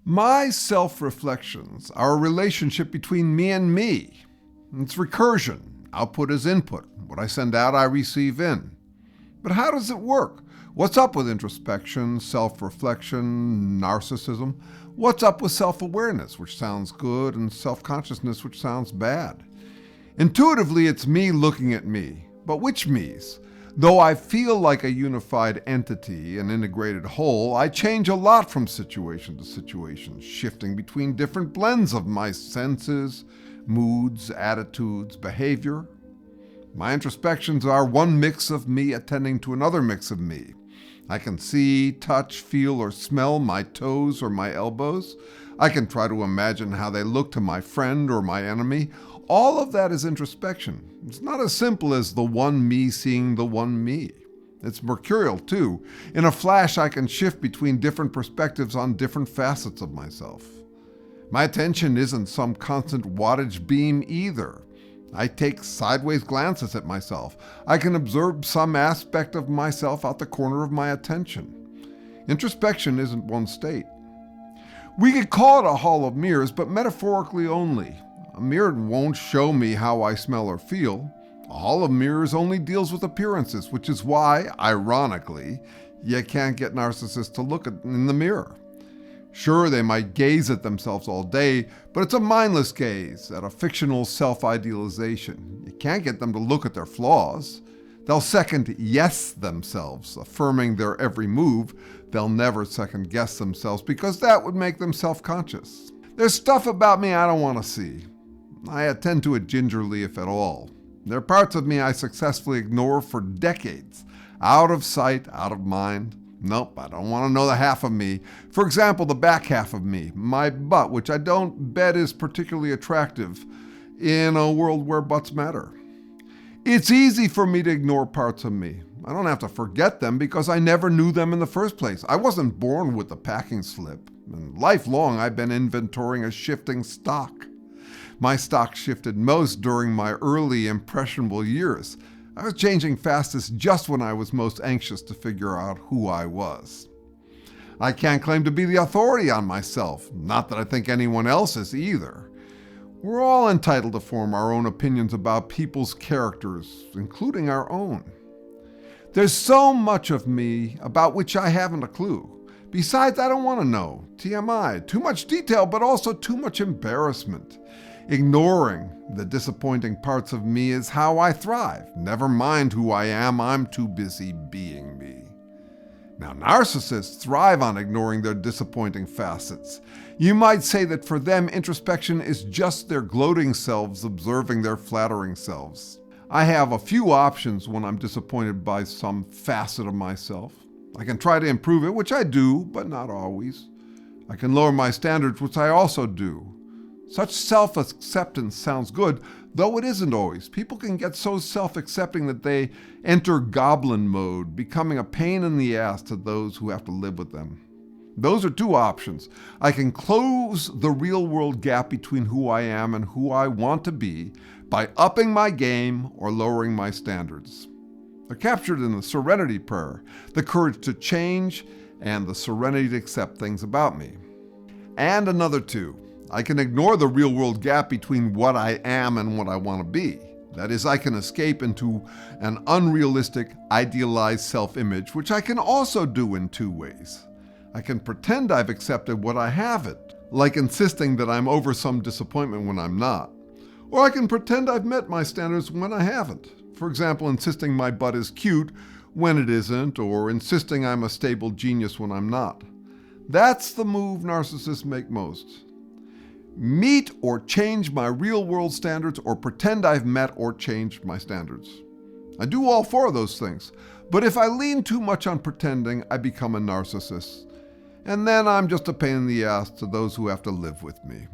My self-reflections are a relationship between me and me. It's recursion. Output is input. What I send out, I receive in. But how does it work? What's up with introspection, self-reflection, narcissism? What's up with self-awareness, which sounds good, and self-consciousness, which sounds bad? Intuitively, it's me looking at me. But which me's? Though I feel like a unified entity, an integrated whole, I change a lot from situation to situation, shifting between different blends of my senses, moods, attitudes, behavior. My introspections are one mix of me attending to another mix of me. I can see, touch, feel, or smell my toes or my elbows. I can try to imagine how they look to my friend or my enemy. All of that is introspection. It's not as simple as the one me seeing the one me. It's mercurial too. In a flash, I can shift between different perspectives on different facets of myself. My attention isn't some constant wattage beam either. I take sideways glances at myself. I can observe some aspect of myself out the corner of my attention. Introspection isn't one state. We could call it a hall of mirrors, but metaphorically only. A mirror won't show me how I smell or feel. A hall of mirrors only deals with appearances, which is why, ironically, you can't get narcissists to look in the mirror. Sure, they might gaze at themselves all day, but it's a mindless gaze at a fictional self-idealization. You can't get them to look at their flaws. They'll second yes themselves, affirming their every move. They'll never second guess themselves because that would make them self-conscious. There's stuff about me I don't want to see. I attend to it gingerly, if at all. There are parts of me I successfully ignore for decades. Out of sight, out of mind. Nope, I don't want to know the half of me. For example, the back half of me, my butt, which I don't bet is particularly attractive in a world where butts matter. It's easy for me to ignore parts of me. I don't have to forget them because I never knew them in the first place. I wasn't born with the packing slip. And lifelong, I've been inventorying a shifting stock. My stock shifted most during my early impressionable years. I was changing fastest just when I was most anxious to figure out who I was. I can't claim to be the authority on myself, not that I think anyone else is either. We're all entitled to form our own opinions about people's characters, including our own. There's so much of me about which I haven't a clue. Besides, I don't want to know. TMI, too much detail, but also too much embarrassment. Ignoring the disappointing parts of me is how I thrive. Never mind who I am, I'm too busy being me. Now, narcissists thrive on ignoring their disappointing facets. You might say that for them, introspection is just their gloating selves observing their flattering selves. I have a few options when I'm disappointed by some facet of myself. I can try to improve it, which I do, but not always. I can lower my standards, which I also do. Such self-acceptance sounds good, though it isn't always. People can get so self-accepting that they enter goblin mode, becoming a pain in the ass to those who have to live with them. Those are two options. I can close the real-world gap between who I am and who I want to be by upping my game or lowering my standards. They're captured in the Serenity Prayer, the courage to change and the serenity to accept things about me. And another two. I can ignore the real-world gap between what I am and what I want to be. That is, I can escape into an unrealistic, idealized self-image, which I can also do in two ways. I can pretend I've accepted what I haven't, like insisting that I'm over some disappointment when I'm not. Or I can pretend I've met my standards when I haven't. For example, insisting my butt is cute when it isn't, or insisting I'm a stable genius when I'm not. That's the move narcissists make most. Meet or change my real-world standards, or pretend I've met or changed my standards. I do all four of those things, but if I lean too much on pretending, I become a narcissist. And then I'm just a pain in the ass to those who have to live with me.